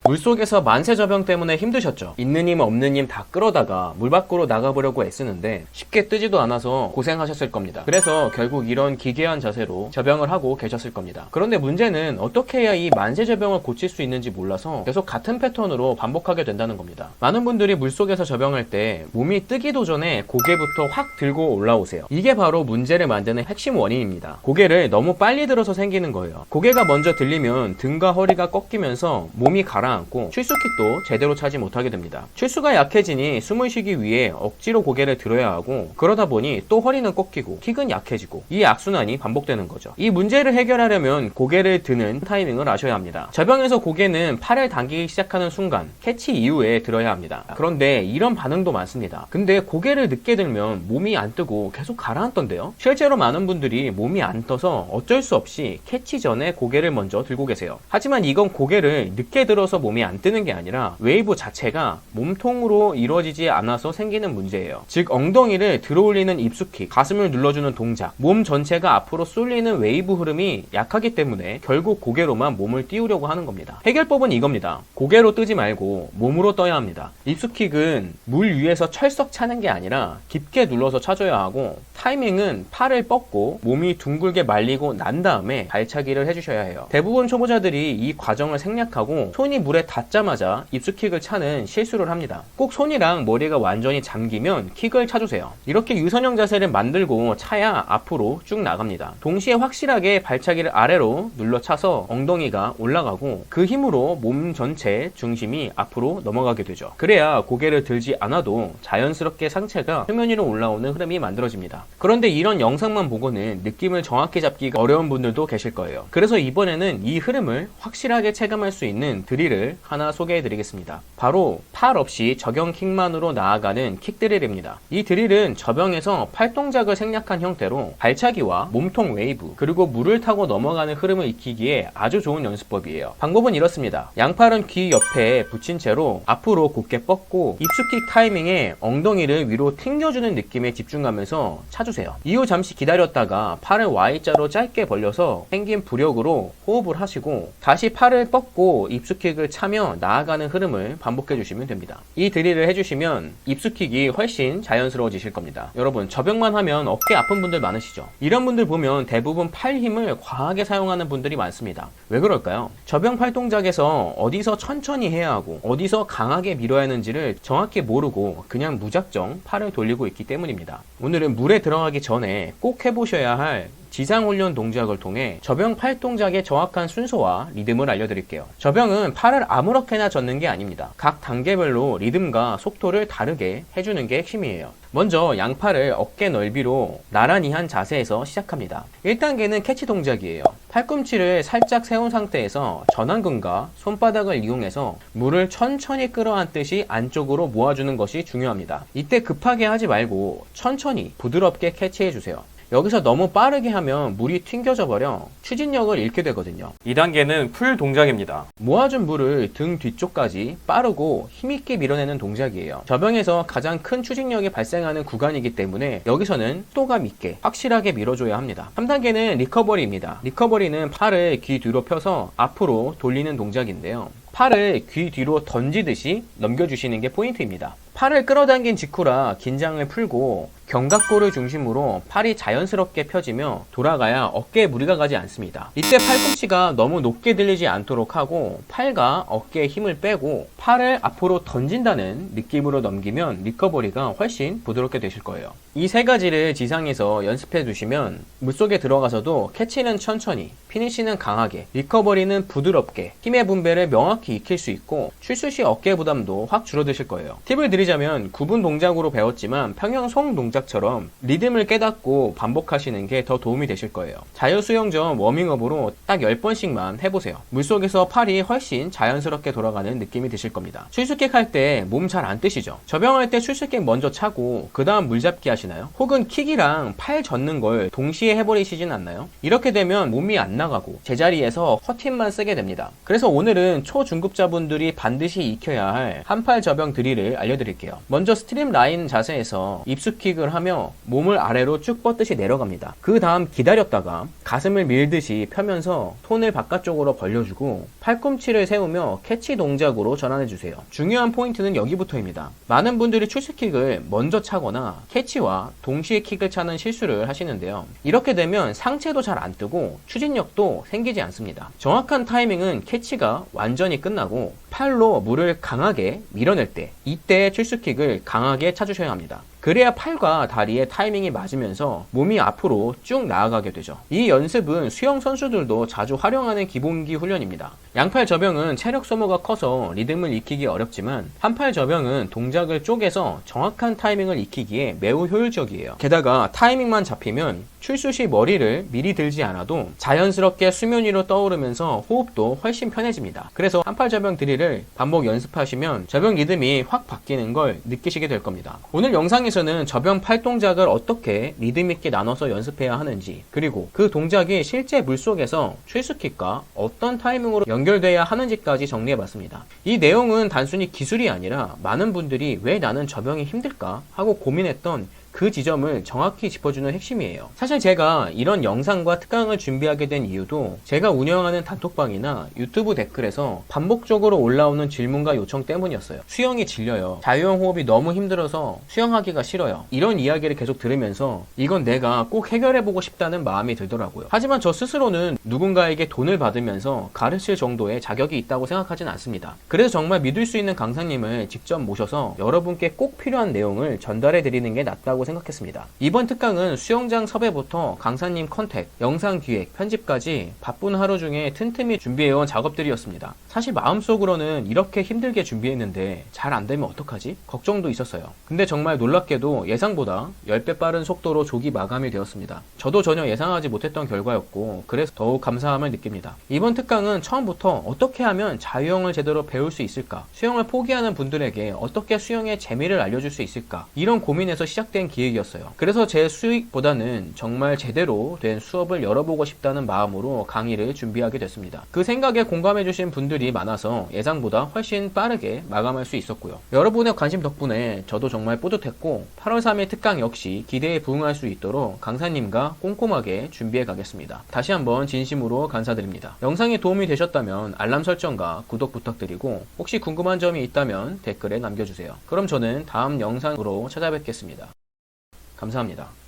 물속에서 만세 저병 때문에 힘드셨죠? 있는 힘 없는 힘 다 끌어다가 물 밖으로 나가보려고 애쓰는데 쉽게 뜨지도 않아서 고생하셨을 겁니다. 그래서 결국 이런 기괴한 자세로 저병을 하고 계셨을 겁니다. 그런데 문제는 어떻게 해야 이 만세 저병을 고칠 수 있는지 몰라서 계속 같은 패턴으로 반복하게 된다는 겁니다. 많은 분들이 물속에서 저병할 때 몸이 뜨기도 전에 고개부터 확 들고 올라오세요. 이게 바로 문제를 만드는 핵심 원인입니다. 고개를 너무 빨리 들어서 생기는 거예요. 고개가 먼저 들리면 등과 허리가 꺾이면서 몸이 가라앉고 출수킥도 제대로 차지 못하게 됩니다. 출수가 약해지니 숨을 쉬기 위해 억지로 고개를 들어야 하고, 그러다 보니 또 허리는 꺾이고 킥은 약해지고, 이 악순환이 반복되는 거죠. 이 문제를 해결하려면 고개를 드는 타이밍을 아셔야 합니다. 저병에서 고개는 팔을 당기기 시작하는 순간 캐치 이후에 들어야 합니다. 그런데 이런 반응도 많습니다. 근데 고개를 늦게 들면 몸이 안 뜨고 계속 가라앉던데요? 실제로 많은 분들이 몸이 안 떠서 어쩔 수 없이 캐치 전에 고개를 먼저 들고 계세요. 하지만 이건 고개를 늦게 들어서 몸이 안 뜨는 게 아니라 웨이브 자체가 몸통으로 이루어지지 않아서 생기는 문제예요. 즉 엉덩이를 들어올리는 입수킥, 가슴을 눌러주는 동작, 몸 전체가 앞으로 쏠리는 웨이브 흐름이 약하기 때문에 결국 고개로만 몸을 띄우려고 하는 겁니다. 해결법은 이겁니다. 고개로 뜨지 말고 몸으로 떠야 합니다. 입수킥은 물 위에서 철썩 차는 게 아니라 깊게 눌러서 차줘야 하고, 타이밍은 팔을 뻗고 몸이 둥글게 말리고 난 다음에 발차기를 해주셔야 해요. 대부분 초보자들이 이 과정을 생략하고 손이 물에 닿자마자 입수킥을 차는 실수를 합니다. 꼭 손이랑 머리가 완전히 잠기면 킥을 차주세요. 이렇게 유선형 자세를 만들고 차야 앞으로 쭉 나갑니다. 동시에 확실하게 발차기를 아래로 눌러 차서 엉덩이가 올라가고 그 힘으로 몸 전체 중심이 앞으로 넘어가게 되죠. 그래야 고개를 들지 않아도 자연스럽게 상체가 표면 위로 올라오는 흐름이 만들어집니다. 그런데 이런 영상만 보고는 느낌을 정확히 잡기가 어려운 분들도 계실 거예요. 그래서 이번에는 이 흐름을 확실하게 체감할 수 있는 드릴을 하나 소개해 드리겠습니다. 바로 팔 없이 저경 킥만으로 나아가는 킥 드릴입니다. 이 드릴은 저병에서 팔 동작을 생략한 형태로 발차기와 몸통 웨이브, 그리고 물을 타고 넘어가는 흐름을 익히기에 아주 좋은 연습법이에요. 방법은 이렇습니다. 양팔은 귀 옆에 붙인 채로 앞으로 곧게 뻗고 입수킥 타이밍에 엉덩이를 위로 튕겨주는 느낌에 집중하면서 차주세요. 이후 잠시 기다렸다가 팔을 Y자로 짧게 벌려서 생긴 부력으로 호흡을 하시고 다시 팔을 뻗고 입수킥을 차며 나아가는 흐름을 반복해 주시면 됩니다. 이 드릴을 해주시면 입수킥이 훨씬 자연스러워지실 겁니다. 여러분, 저병만 하면 어깨 아픈 분들 많으시죠? 이런 분들 보면 대부분 팔 힘을 과하게 사용하는 분들이 많습니다. 왜 그럴까요? 저병 팔 동작에서 어디서 천천히 해야 하고 어디서 강하게 밀어야 하는지를 정확히 모르고 그냥 무작정 팔을 돌리고 있기 때문입니다. 오늘은 물에 들어가기 전에 꼭 해보셔야 할 지상훈련 동작을 통해 저병 팔 동작의 정확한 순서와 리듬을 알려드릴게요. 저병은 팔을 아무렇게나 젓는 게 아닙니다. 각 단계별로 리듬과 속도를 다르게 해주는 게 핵심이에요. 먼저 양팔을 어깨 넓이로 나란히 한 자세에서 시작합니다. 1단계는 캐치 동작이에요. 팔꿈치를 살짝 세운 상태에서 전완근과 손바닥을 이용해서 물을 천천히 끌어안듯이 안쪽으로 모아주는 것이 중요합니다. 이때 급하게 하지 말고 천천히 부드럽게 캐치해주세요. 여기서 너무 빠르게 하면 물이 튕겨져 버려 추진력을 잃게 되거든요. 2단계는 풀 동작입니다. 모아준 물을 등 뒤쪽까지 빠르고 힘있게 밀어내는 동작이에요. 저병에서 가장 큰 추진력이 발생하는 구간이기 때문에 여기서는 속도감 있게 확실하게 밀어줘야 합니다. 3단계는 리커버리입니다. 리커버리는 팔을 귀 뒤로 펴서 앞으로 돌리는 동작인데요. 팔을 귀 뒤로 던지듯이 넘겨주시는 게 포인트입니다. 팔을 끌어당긴 직후라 긴장을 풀고 견갑골을 중심으로 팔이 자연스럽게 펴지며 돌아가야 어깨에 무리가 가지 않습니다. 이때 팔꿈치가 너무 높게 들리지 않도록 하고 팔과 어깨에 힘을 빼고 팔을 앞으로 던진다는 느낌으로 넘기면 리커버리가 훨씬 부드럽게 되실 거예요. 이 세 가지를 지상에서 연습해 두시면 물속에 들어가서도 캐치는 천천히, 피니시는 강하게, 리커버리는 부드럽게 힘의 분배를 명확히 익힐 수 있고 출수 시 어깨 부담도 확 줄어드실 거예요. 팁을 드리자면 구분 동작으로 배웠지만 평형 송 동작처럼 리듬을 깨닫고 반복하시는 게 더 도움이 되실 거예요. 자유수영전 워밍업으로 딱 10번씩만 해보세요. 물속에서 팔이 훨씬 자연스럽게 돌아가는 느낌이 드실 겁니다. 출수킥 할 때 몸 잘 안 뜨시죠? 저병할 때 출수킥 먼저 차고 그 다음 물잡기 하시나요? 혹은 킥이랑 팔 젓는 걸 동시에 해버리시진 않나요? 이렇게 되면 몸이 안 나가고 제자리에서 허팀만 쓰게 됩니다. 그래서 오늘은 초중급자분들이 반드시 익혀야 할 한팔 저병 드릴을 알려드릴게요. 먼저 스트림 라인 자세에서 입수킥을 생각을 하며 몸을 아래로 쭉 뻗듯이 내려갑니다. 그 다음 기다렸다가 가슴을 밀듯이 펴면서 손을 바깥쪽으로 벌려주고 팔꿈치를 세우며 캐치 동작으로 전환해주세요. 중요한 포인트는 여기부터입니다. 많은 분들이 출스킥을 먼저 차거나 캐치와 동시에 킥을 차는 실수를 하시는데요. 이렇게 되면 상체도 잘 안 뜨고 추진력도 생기지 않습니다. 정확한 타이밍은 캐치가 완전히 끝나고 팔로 물을 강하게 밀어낼 때, 이때 출스킥을 강하게 차주셔야 합니다. 그래야 팔과 다리의 타이밍이 맞으면서 몸이 앞으로 쭉 나아가게 되죠. 이 연습은 수영 선수들도 자주 활용하는 기본기 훈련입니다. 양팔 저병은 체력 소모가 커서 리듬을 익히기 어렵지만 한팔 저병은 동작을 쪼개서 정확한 타이밍을 익히기에 매우 효율적이에요. 게다가 타이밍만 잡히면 출수 시 머리를 미리 들지 않아도 자연스럽게 수면 위로 떠오르면서 호흡도 훨씬 편해집니다. 그래서 한팔 저병 드릴을 반복 연습하시면 저병 리듬이 확 바뀌는 걸 느끼시게 될 겁니다. 오늘 영상에서는 저병 팔 동작을 어떻게 리듬 있게 나눠서 연습해야 하는지, 그리고 그 동작이 실제 물속에서 출수킥과 어떤 타이밍으로 연결돼야 하는지까지 정리해봤습니다. 이 내용은 단순히 기술이 아니라 많은 분들이 왜 나는 저병이 힘들까 하고 고민했던 그 지점을 정확히 짚어주는 핵심이에요. 사실 제가 이런 영상과 특강을 준비하게 된 이유도 제가 운영하는 단톡방이나 유튜브 댓글에서 반복적으로 올라오는 질문과 요청 때문이었어요. 수영이 질려요. 자유형 호흡이 너무 힘들어서 수영하기가 싫어요. 이런 이야기를 계속 들으면서 이건 내가 꼭 해결해보고 싶다는 마음이 들더라고요. 하지만 저 스스로는 누군가에게 돈을 받으면서 가르칠 정도의 자격이 있다고 생각하진 않습니다. 그래서 정말 믿을 수 있는 강사님을 직접 모셔서 여러분께 꼭 필요한 내용을 전달해 드리는 게 낫다고 생각했습니다. 이번 특강은 수영장 섭외부터 강사님 컨택, 영상 기획, 편집까지 바쁜 하루 중에 틈틈이 준비해온 작업들이었습니다. 사실 마음속으로는 이렇게 힘들게 준비했는데 잘 안되면 어떡하지? 걱정도 있었어요. 근데 정말 놀랍게도 예상보다 10배 빠른 속도로 조기 마감이 되었습니다. 저도 전혀 예상하지 못했던 결과였고 그래서 더욱 감사함을 느낍니다. 이번 특강은 처음부터 어떻게 하면 자유형을 제대로 배울 수 있을까? 수영을 포기하는 분들에게 어떻게 수영의 재미를 알려줄 수 있을까? 이런 고민에서 시작된 기획이었어요. 그래서 제 수익보다는 정말 제대로 된 수업을 열어보고 싶다는 마음으로 강의를 준비하게 됐습니다. 그 생각에 공감해주신 분들이 많아서 예상보다 훨씬 빠르게 마감할 수 있었고요. 여러분의 관심 덕분에 저도 정말 뿌듯했고 8월 3일 특강 역시 기대에 부응할 수 있도록 강사님과 꼼꼼하게 준비해 가겠습니다. 다시 한번 진심으로 감사드립니다. 영상이 도움이 되셨다면 알람 설정과 구독 부탁드리고 혹시 궁금한 점이 있다면 댓글에 남겨주세요. 그럼 저는 다음 영상으로 찾아뵙겠습니다. 감사합니다.